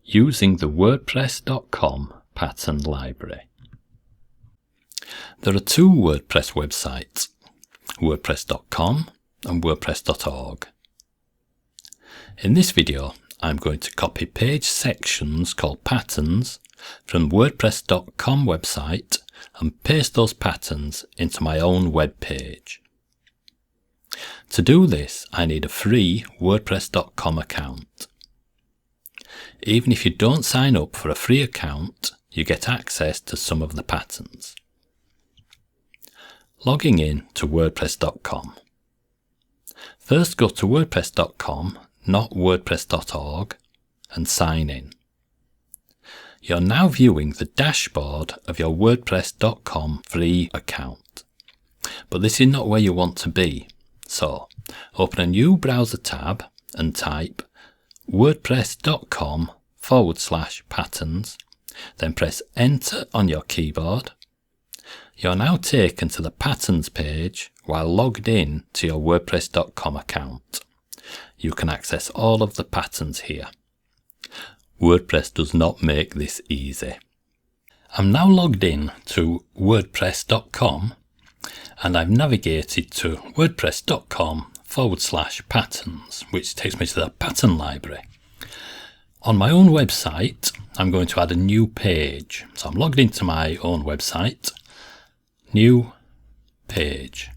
using the WordPress.com pattern library. There are two WordPress websites, WordPress.com and WordPress.org. In this video, I'm going to copy page sections called patterns from WordPress.com website and paste those patterns into my own web page. To do this, I need a free WordPress.com account. Even if you don't sign up for a free account, you get access to some of the patterns. Logging in to WordPress.com. First go to WordPress.com, not WordPress.org, and sign in. You're now viewing the dashboard of your WordPress.com free account. But this is not where you want to be. So, open a new browser tab and type wordpress.com/patterns, then press enter on your keyboard. You're now taken to the patterns page while logged in to your WordPress.com account. You can access all of the patterns here. WordPress does not make this easy. I'm now logged in to WordPress.com and I've navigated to WordPress.com/patterns, which takes me to the pattern library. On my own website, I'm going to add a new page. So I'm logged into my own website, new page.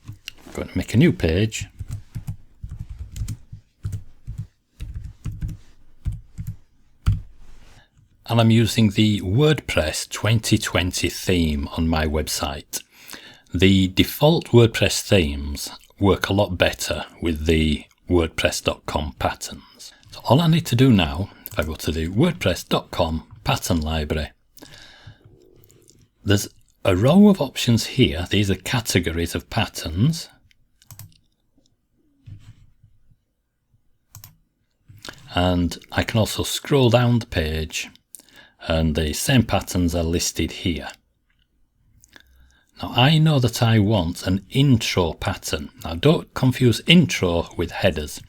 I'm going to make a new page. And I'm using the WordPress 2020 theme on my website. The default WordPress themes work a lot better with the WordPress.com patterns. So all I need to do now, if I go to the WordPress.com pattern library, there's a row of options here. These are categories of patterns. And I can also scroll down the page and the same patterns are listed here. Now I know that I want an intro pattern. Now don't confuse intro with headers.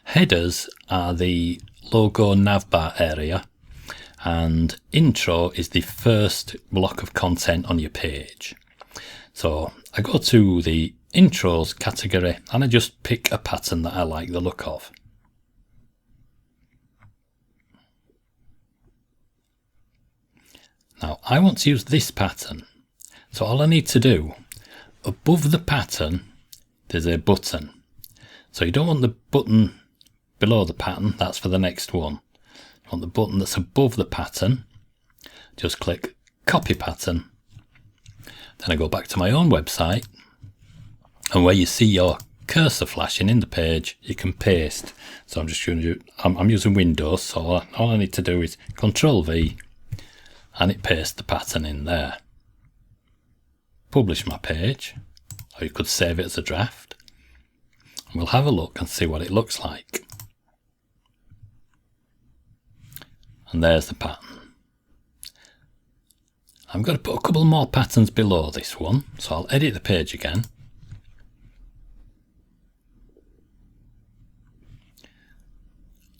Headers are the logo navbar area and intro is the first block of content on your page. So I go to the intros category and I just pick a pattern that I like the look of. Now I want to use this pattern, so all I need to do, above the pattern there's a button. So you don't want the button below the pattern, that's for the next one. You want the button that's above the pattern. Just click copy pattern. Then I go back to my own website, and where you see your cursor flashing in the page, you can paste. So I'm just I'm using Windows, so all I need to do is Control V, and it pastes the pattern in there. Publish my page, or you could save it as a draft. And we'll have a look and see what it looks like. And there's the pattern. I'm going to put a couple more patterns below this one, so I'll edit the page again.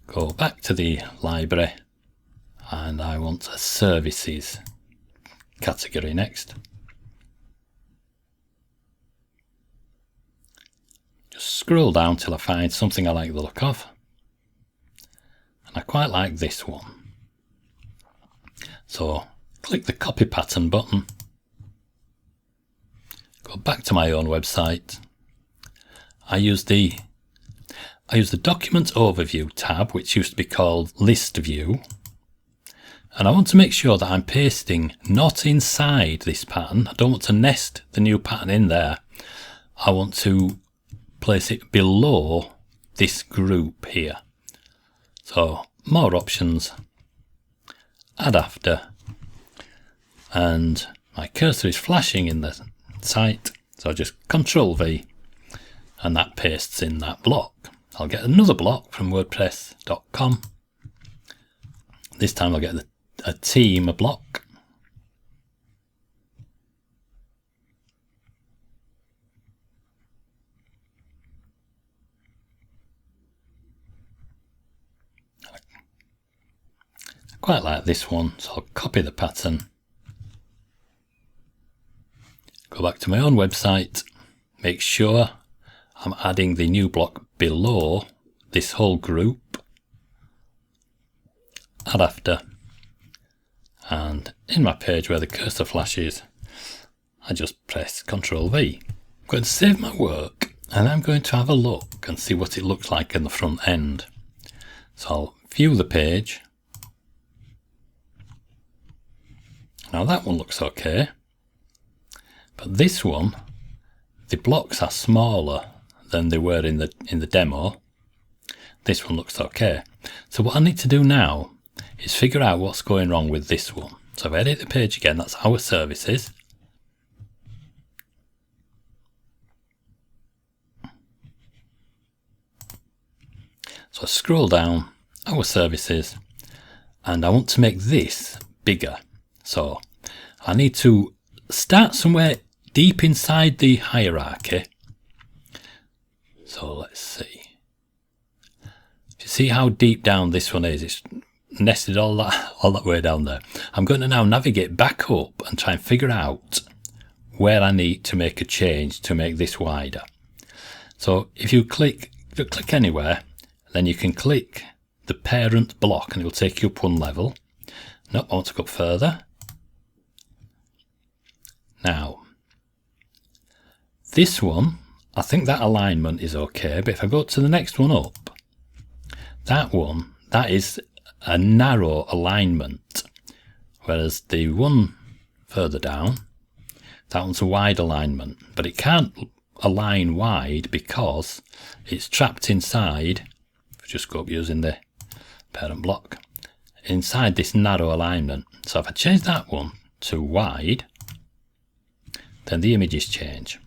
Go back to the library. And I want a services category next. Just scroll down till I find something I like the look of. And I quite like this one. So click the copy pattern button. Go back to my own website. I use the document overview tab, which used to be called list view. And I want to make sure that I'm pasting not inside this pattern. I don't want to nest the new pattern in there. I want to place it below this group here. So more options, add after, and my cursor is flashing in the site. So I just Control V and that pastes in that block. I'll get another block from WordPress.com. This time I'll get a team block. quite like this one, so I'll copy the pattern, go back to my own website, make sure I'm adding the new block below this whole group, add after, and in my page where the cursor flashes, I just press Ctrl V. I'm going to save my work and I'm going to have a look and see what it looks like in the front end. So I'll view the page. Now that one looks okay, but this one, the blocks are smaller than they were in the demo. This one looks okay. So what I need to do now is figure out what's going wrong with this one. So if I edit the page again, that's our services. So I scroll down, our services, and I want to make this bigger. So I need to start somewhere deep inside the hierarchy. So let's see. You see how deep down this one is? It's nested all that way down there. I'm going to now navigate back up and try and figure out where I need to make a change to make this wider. So if you click anywhere, then you can click the parent block and it will take you up one level. Nope, I want to go up further. Now, this one, I think that alignment is okay, but if I go to the next one up, that one, that is a narrow alignment, whereas the one further down, that one's a wide alignment, but it can't align wide because it's trapped inside, just go up using the parent block, inside this narrow alignment. So if I change that one to wide, then the images change.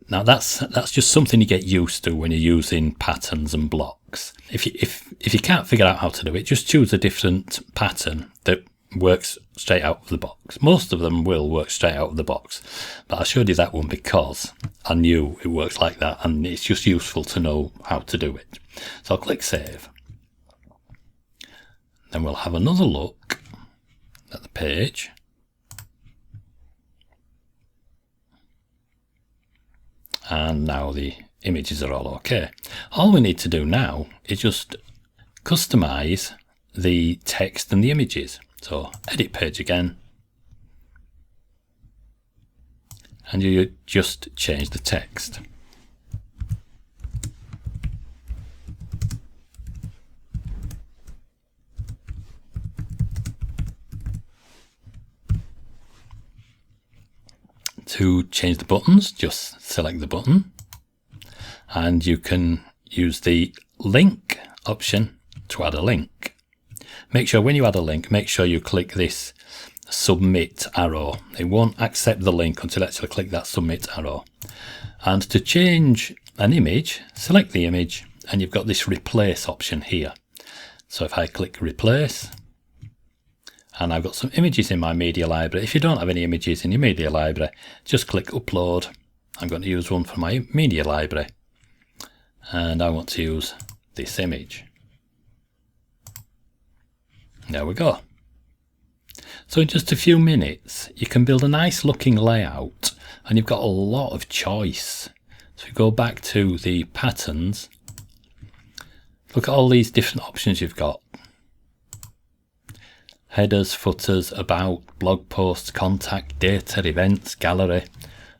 Now that's just something you get used to when you're using patterns and blocks. If you can't figure out how to do it, just choose a different pattern that works straight out of the box. Most of them will work straight out of the box, but I showed you that one because I knew it works like that, and it's just useful to know how to do it. So I'll click save. Then we'll have another look at the page. And now the images are all okay. All we need to do now is just customize the text and the images. So edit page again, and you just change the text. To change the buttons, just select the button, and you can use the link option to add a link. Make sure when you add a link, make sure you click this submit arrow. It won't accept the link until you actually click that submit arrow. And to change an image, select the image, and you've got this replace option here. So if I click replace, and I've got some images in my media library. If you don't have any images in your media library, just click upload. I'm going to use one for my media library, and I want to use this image. There we go. So in just a few minutes, you can build a nice looking layout, and you've got a lot of choice. So we go back to the patterns. Look at all these different options you've got. Headers, footers, about, blog posts, contact, data, events, gallery.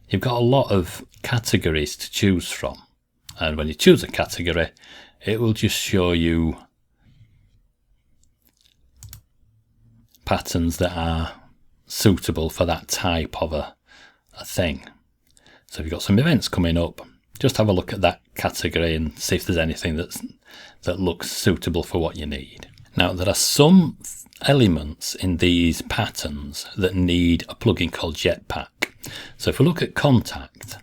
You've got a lot of categories to choose from. And when you choose a category, it will just show you patterns that are suitable for that type of a thing. So if you've got some events coming up, just have a look at that category and see if there's anything that looks suitable for what you need. Now, there are some elements in these patterns that need a plugin called Jetpack. So if we look at contact,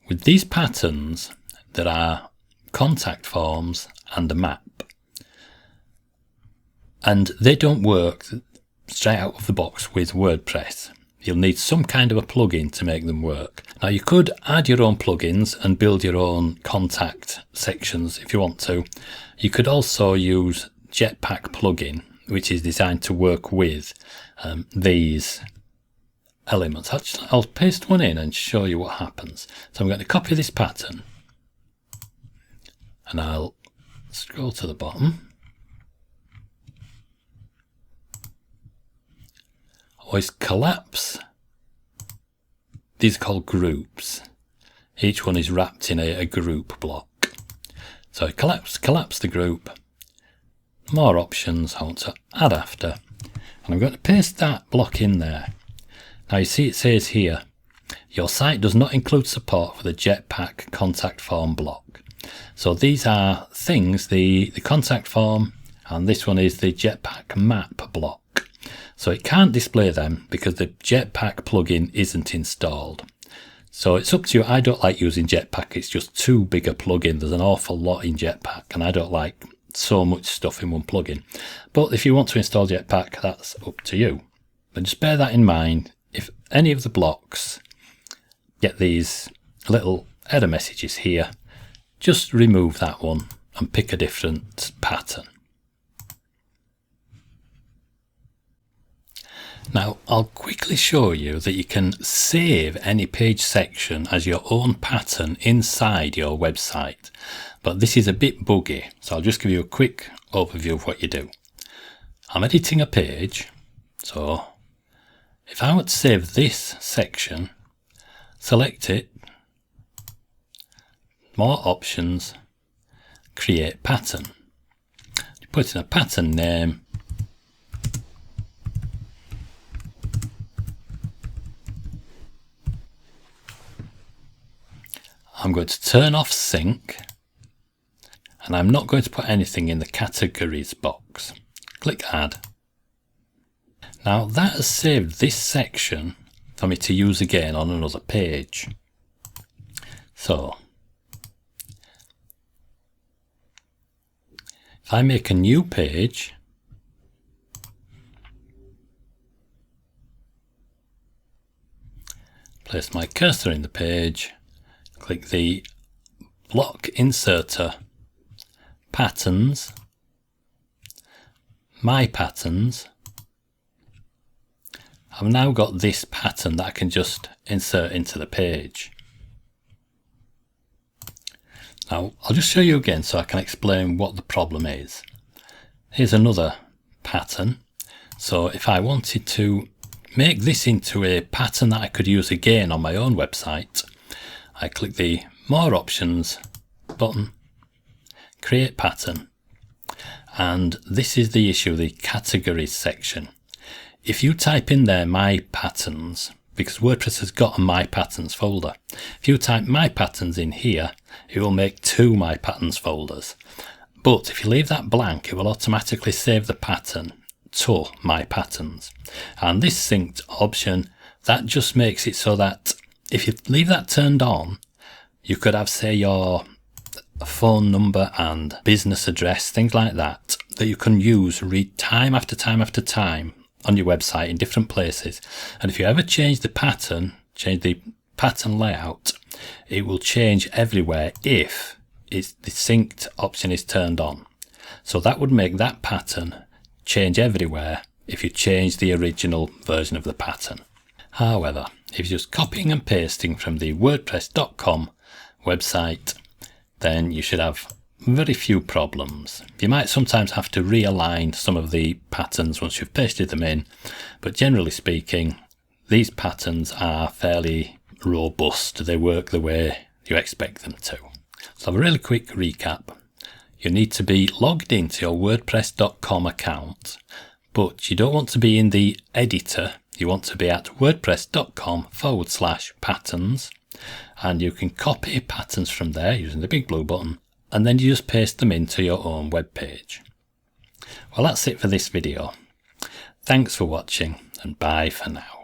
with these patterns there are contact forms and a map, and they don't work straight out of the box with WordPress. you'll need some kind of a plugin to make them work. Now you could add your own plugins and build your own contact sections if you want to. You could also use Jetpack plugin, which is designed to work with these elements. Actually, I'll paste one in and show you what happens. So I'm going to copy this pattern and I'll scroll to the bottom. Always collapse. These are called groups. Each one is wrapped in a group block. So I collapse the group. More options I want to add after. And I'm going to paste that block in there. Now you see it says here, your site does not include support for the Jetpack contact form block. So these are things, the contact form, and this one is the Jetpack map block. So it can't display them because the Jetpack plugin isn't installed. So it's up to you. I don't like using Jetpack. It's just too big a plugin. There's an awful lot in Jetpack and I don't like so much stuff in one plugin. But if you want to install Jetpack, that's up to you. But just bear that in mind. If any of the blocks get these little error messages here, just remove that one and pick a different pattern. Now I'll quickly show you that you can save any page section as your own pattern inside your website, but this is a bit buggy, so I'll just give you a quick overview of what you do. I'm editing a page, so if I want to save this section, select it, more options, create pattern. You put in a pattern name, I'm going to turn off sync and I'm not going to put anything in the categories box. Click add. Now that has saved this section for me to use again on another page. So if I make a new page, place my cursor in the page, click the block inserter, patterns, my patterns. I've now got this pattern that I can just insert into the page. Now I'll just show you again so I can explain what the problem is. Here's another pattern. So if I wanted to make this into a pattern that I could use again on my own website, I click the more options button, create pattern, and this is the issue, the categories section. If you type in there my patterns, because WordPress has got a my patterns folder, if you type my patterns in here, it will make two my patterns folders. But if you leave that blank, it will automatically save the pattern to my patterns. And this synced option, that just makes it so that if you leave that turned on, you could have, say, your phone number and business address, things like that, that you can use time after time after time on your website in different places. And if you ever change the pattern layout, it will change everywhere if the synced option is turned on. So that would make that pattern change everywhere if you change the original version of the pattern. However, if you're just copying and pasting from the WordPress.com website, then you should have very few problems. You might sometimes have to realign some of the patterns once you've pasted them in, but generally speaking, these patterns are fairly robust. They work the way you expect them to. So a really quick recap. You need to be logged into your WordPress.com account, but you don't want to be in the editor. You want to be at wordpress.com/patterns, and you can copy patterns from there using the big blue button, and then you just paste them into your own web page. Well, that's it for this video. Thanks for watching, and bye for now.